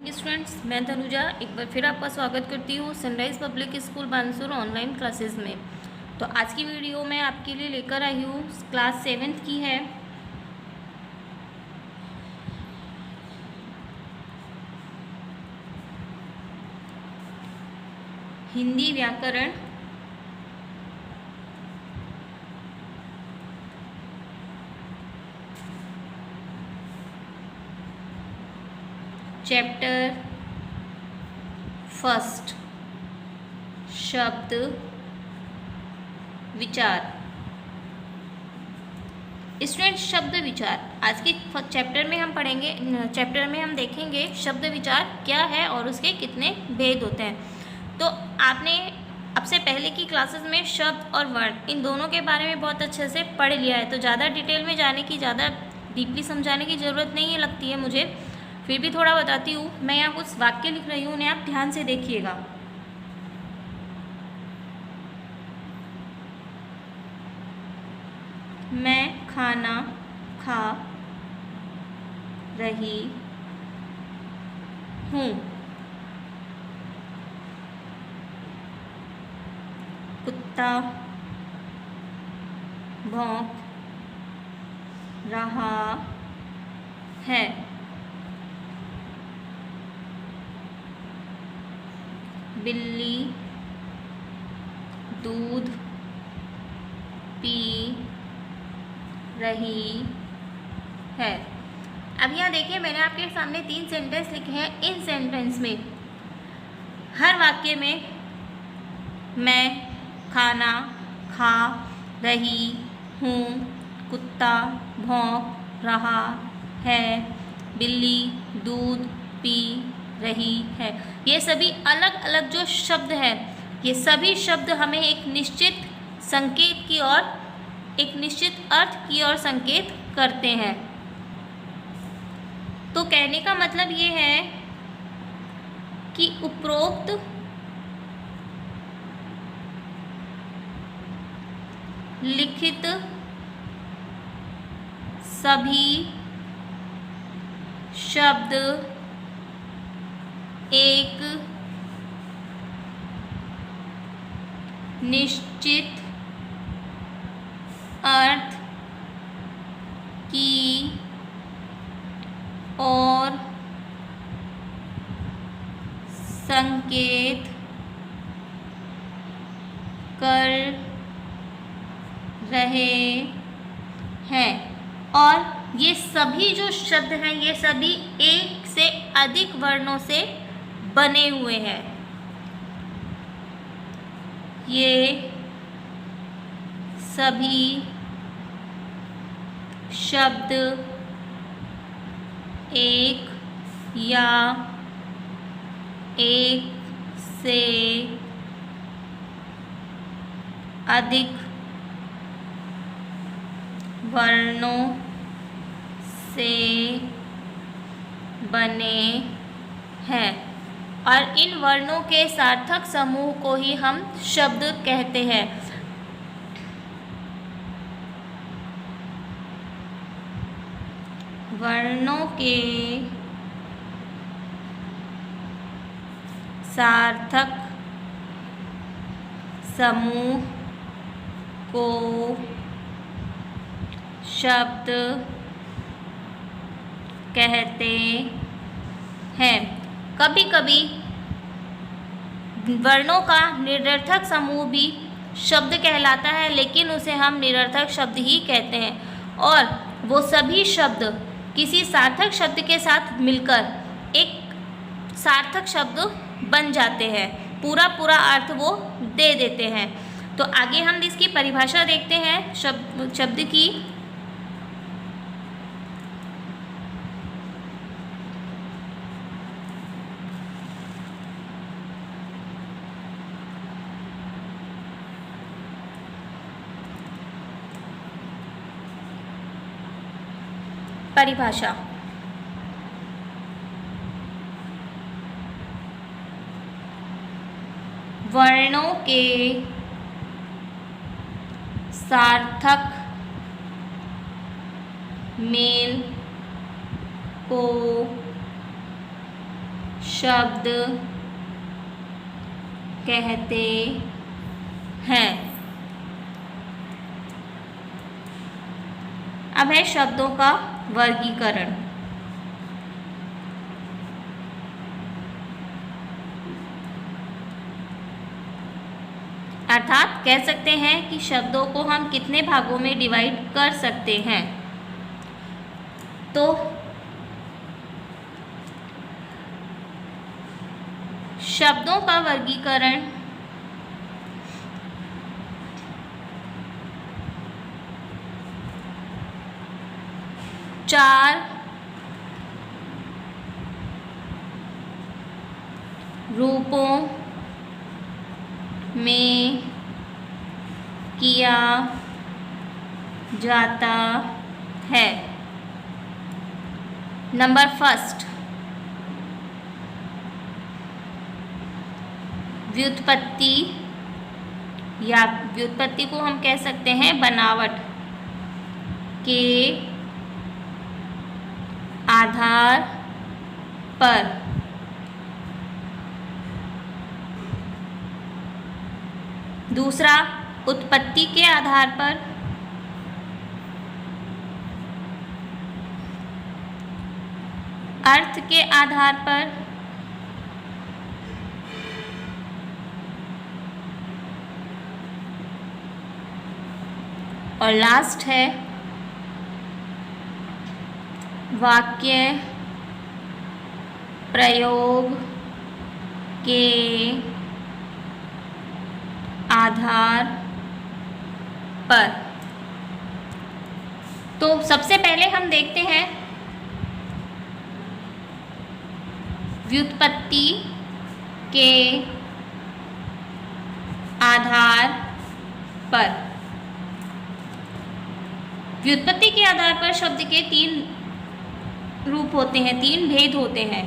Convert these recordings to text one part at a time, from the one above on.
Students, मैं तनुजा एक बार फिर आपका स्वागत करती हूँ sunrise public school Bansur online classes में। तो आज की वीडियो मैं आपके लिए लेकर आई हूँ क्लास 7th की है। हिंदी व्याकरण चैप्टर फर्स्ट शब्द विचार। स्टूडेंट, शब्द विचार आज के चैप्टर में हम पढ़ेंगे। चैप्टर में हम देखेंगे शब्द विचार क्या है और उसके कितने भेद होते हैं। तो आपने अब से पहले की क्लासेस में शब्द और वर्ण इन दोनों के बारे में बहुत अच्छे से पढ़ लिया है, तो ज़्यादा डिटेल में जाने की, ज़्यादा डीपली समझाने की ज़रूरत नहीं है लगती है मुझे। फिर भी थोड़ा बताती हूँ। मैं यहाँ कुछ वाक्य लिख रही हूँ, उन्हें आप ध्यान से देखिएगा। मैं खाना खा रही हूँ। कुत्ता भौंक रहा है। बिल्ली दूध पी रही है। अब यहाँ देखिए, मैंने आपके सामने 3 सेंटेंस लिखे हैं। इन सेंटेंस में हर वाक्य में मैं खाना खा रही हूँ, कुत्ता भौंक रहा है, बिल्ली दूध पी रही है, ये सभी अलग अलग जो शब्द हैं, ये सभी शब्द हमें एक निश्चित संकेत की ओर, एक निश्चित अर्थ की ओर संकेत करते हैं। तो कहने का मतलब ये है कि उपरोक्त लिखित सभी शब्द एक निश्चित अर्थ की ओर संकेत कर रहे हैं। और ये सभी जो शब्द हैं, ये सभी एक से अधिक वर्णों से बने हुए हैं। ये सभी शब्द एक या एक से अधिक वर्णों से बने हैं, और इन वर्णों के सार्थक समूह को ही हम शब्द कहते हैं। वर्णों के सार्थक समूह को शब्द कहते हैं। कभी कभी वर्णों का निरर्थक समूह भी शब्द कहलाता है, लेकिन उसे हम निरर्थक शब्द ही कहते हैं। और वो सभी शब्द किसी सार्थक शब्द के साथ मिलकर एक सार्थक शब्द बन जाते हैं, पूरा पूरा अर्थ वो दे देते हैं। तो आगे हम इसकी परिभाषा देखते हैं शब्द की। परिभाषा वर्णों के सार्थक मेल को शब्द कहते हैं। अब है शब्दों का वर्गीकरण। अर्थात कह सकते हैं कि शब्दों को हम कितने भागों में डिवाइड कर सकते हैं। तो शब्दों का वर्गीकरण चार रूपों में किया जाता है। नंबर फर्स्ट, व्युत्पत्ति, या व्युत्पत्ति को हम कह सकते हैं बनावट के आधार पर। दूसरा, उत्पत्ति के आधार पर। अर्थ के आधार पर। और लास्ट है वाक्य प्रयोग के आधार पर। तो सबसे पहले हम देखते हैं व्युत्पत्ति के आधार पर। व्युत्पत्ति के आधार पर शब्द के तीन रूप होते हैं, तीन भेद होते हैं।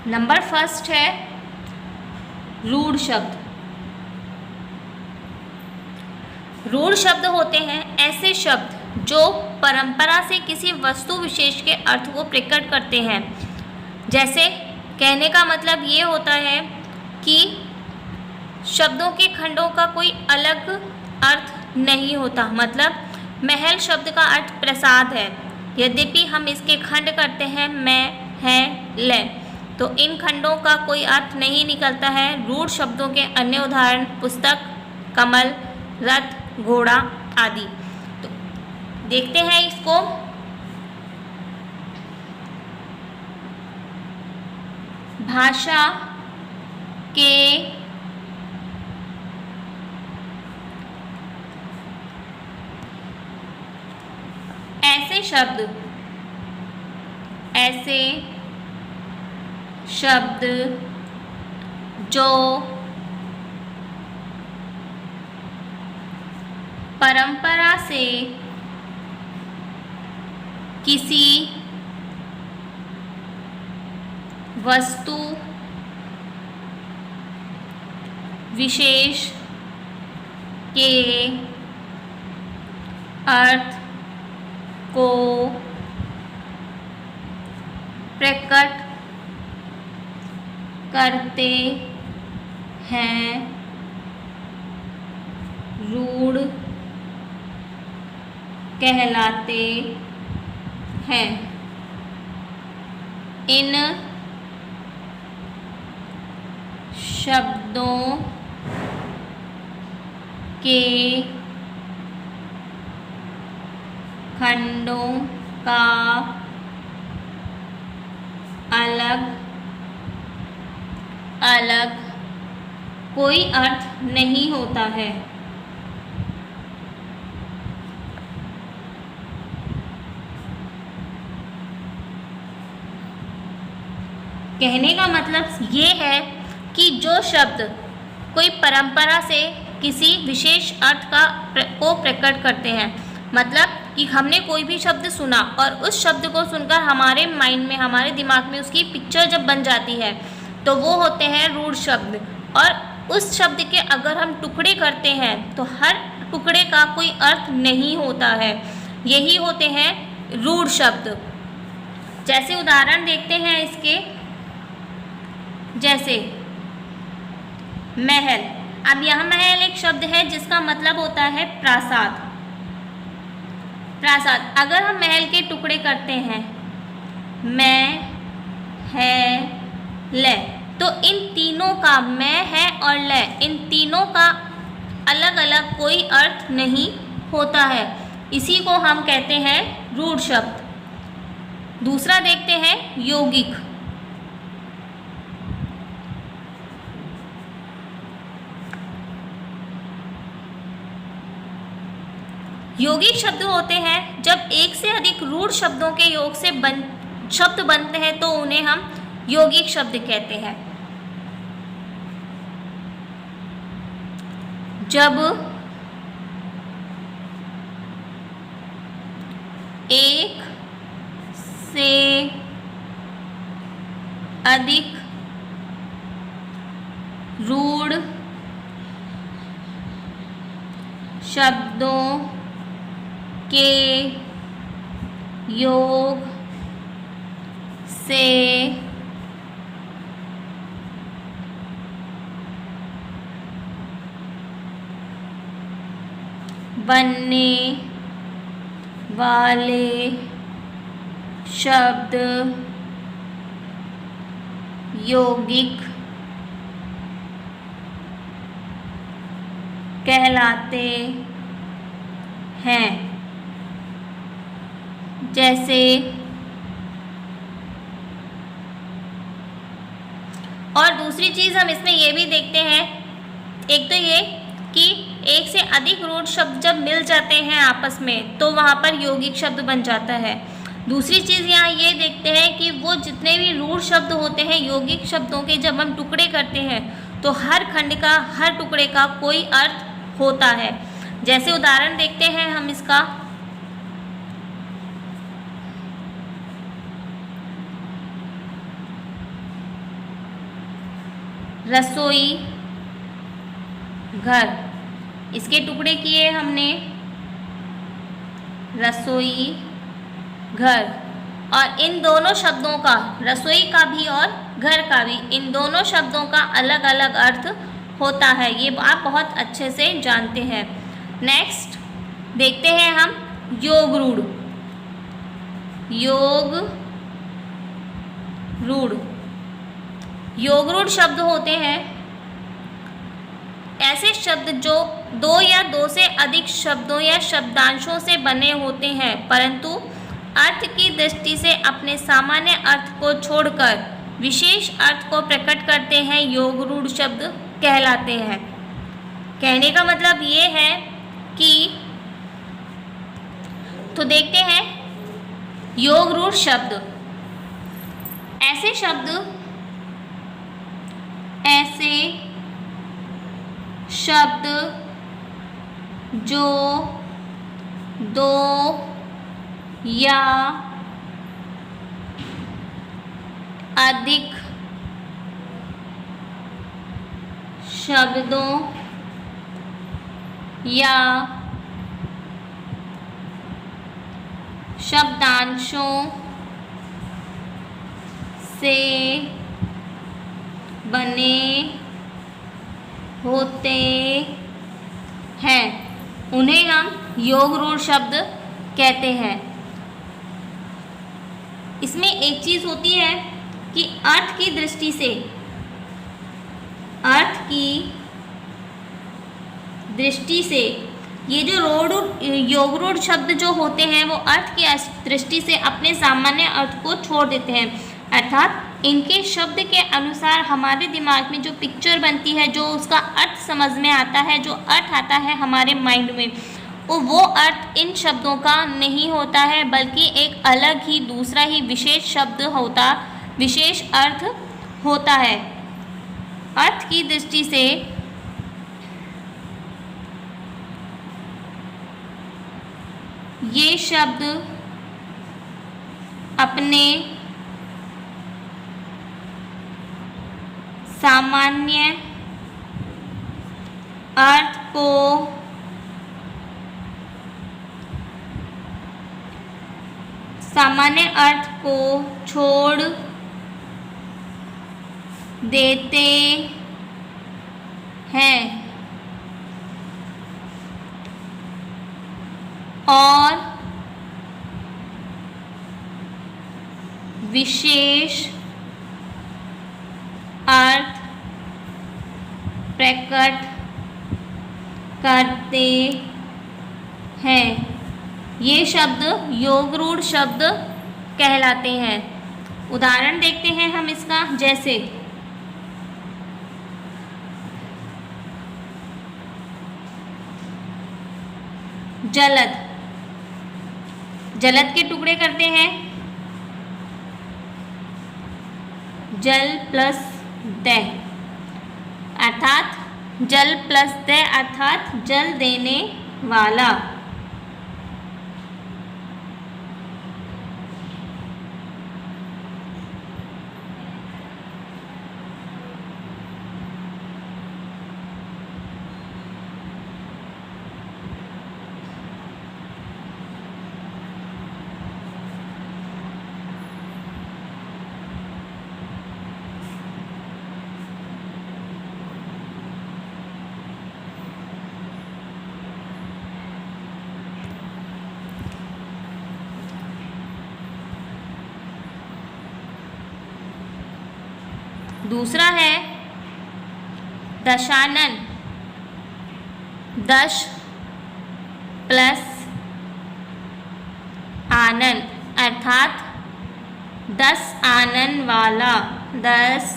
नंबर फर्स्ट है रूढ़ शब्द। रूढ़ शब्द होते हैं ऐसे शब्द जो परंपरा से किसी वस्तु विशेष के अर्थ को प्रकट करते हैं। जैसे कहने का मतलब ये होता है कि शब्दों के खंडों का कोई अलग अर्थ नहीं होता। मतलब महल शब्द का अर्थ प्रसाद है, यद्यपि हम इसके खंड करते हैं मैं, है, ले, तो इन खंडों का कोई अर्थ नहीं निकलता है। रूढ़ शब्दों के अन्य उदाहरण पुस्तक, कमल, रथ, घोड़ा आदि। तो देखते हैं इसको। भाषा के ऐसे शब्द जो परंपरा से किसी वस्तु विशेष के अर्थ को प्रकट करते हैं, रूढ़ कहलाते हैं। इन शब्दों के खंडों का अलग अलग कोई अर्थ नहीं होता है। कहने का मतलब ये है कि जो शब्द कोई परंपरा से किसी विशेष अर्थ को प्रकट करते हैं, मतलब कि हमने कोई भी शब्द सुना और उस शब्द को सुनकर हमारे माइंड में, हमारे दिमाग में उसकी पिक्चर जब बन जाती है तो वो होते हैं रूढ़ शब्द। और उस शब्द के अगर हम टुकड़े करते हैं तो हर टुकड़े का कोई अर्थ नहीं होता है, यही होते हैं रूढ़ शब्द। जैसे उदाहरण देखते हैं इसके, जैसे महल। अब यहाँ महल एक शब्द है जिसका मतलब होता है प्रासाद। प्रासाद, अगर हम महल के टुकड़े करते हैं मैं है ले, तो इन तीनों का, मैं है और ले, इन तीनों का अलग अलग कोई अर्थ नहीं होता है, इसी को हम कहते हैं रूढ़ शब्द। दूसरा देखते हैं यौगिक। यौगिक शब्द होते हैं जब एक से अधिक रूढ़ शब्दों के योग से शब्द बनते हैं तो उन्हें हम यौगिक शब्द कहते हैं। जब एक से अधिक रूढ़ शब्दों के योग से बनने वाले शब्द यौगिक कहलाते हैं। जैसे और दूसरी चीज़ हम इसमें ये भी देखते हैं, एक तो ये कि एक से अधिक रूढ़ शब्द जब मिल जाते हैं आपस में तो वहाँ पर यौगिक शब्द बन जाता है। दूसरी चीज़ यहाँ ये देखते हैं कि वो जितने भी रूढ़ शब्द होते हैं यौगिक शब्दों के, जब हम टुकड़े करते हैं तो हर खंड का, हर टुकड़े का कोई अर्थ होता है। जैसे उदाहरण देखते हैं हम इसका, रसोई घर, इसके टुकड़े किए हमने रसोई घर, और इन दोनों शब्दों का, रसोई का भी और घर का भी, इन दोनों शब्दों का अलग अलग अर्थ होता है, ये आप बहुत अच्छे से जानते हैं। नेक्स्ट देखते हैं हम योग रूढ़। योग रूढ़, योग रूढ़ शब्द होते हैं ऐसे शब्द जो दो या दो से अधिक शब्दों या शब्दांशों से बने होते हैं परंतु अर्थ की दृष्टि से अपने सामान्य अर्थ को छोड़कर विशेष अर्थ को प्रकट करते हैं, योग रूढ़ शब्द कहलाते हैं। कहने का मतलब ये है कि, तो देखते हैं योग रूढ़ शब्द, ऐसे शब्द जो दो या अधिक शब्दों या शब्दांशों से बने होते हैं उन्हें हम योग रूढ़ शब्द कहते हैं। इसमें एक चीज़ होती है कि अर्थ की दृष्टि से, अर्थ की दृष्टि से ये जो योग रूढ़ शब्द जो होते हैं वो अर्थ की दृष्टि से अपने सामान्य अर्थ को छोड़ देते हैं, अर्थात इनके शब्द के अनुसार हमारे दिमाग में जो पिक्चर बनती है, जो उसका अर्थ समझ में आता है, जो अर्थ आता है हमारे माइंड में, वो अर्थ इन शब्दों का नहीं होता है बल्कि एक अलग ही दूसरा ही विशेष शब्द होता, विशेष अर्थ होता है। अर्थ की दृष्टि से ये शब्द अपने सामान्य अर्थ को छोड़ देते हैं और विशेष अर्थ प्रकट करते हैं। ये शब्द योगरूढ़ शब्द कहलाते हैं। उदाहरण देखते हैं हम इसका, जैसे जलद। जलद के टुकड़े करते हैं जल प्लस द, अर्थात जल प्लस द अर्थात जल देने वाला। दूसरा है दशानन। दश प्लस आनन अर्थात 10 आनन वाला। 10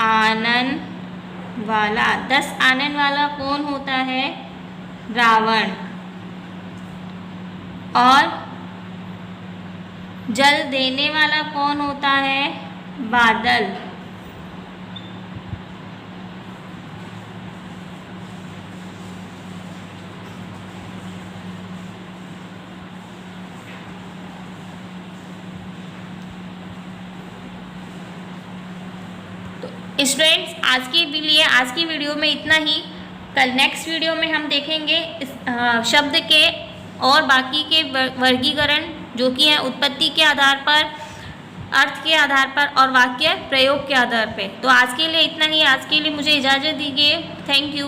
आनन वाला। 10 आनन वाला कौन होता है? रावण। और जल देने वाला कौन होता है? बादल। तो स्टूडेंट्स, आज की वीडियो में इतना ही। कल नेक्स्ट वीडियो में हम देखेंगे इस शब्द के और बाकी के वर्गीकरण, जो कि है उत्पत्ति के आधार पर, अर्थ के आधार पर और वाक्य प्रयोग के आधार पर। तो आज के लिए इतना ही। आज के लिए मुझे इजाज़त दीजिए। Thank you.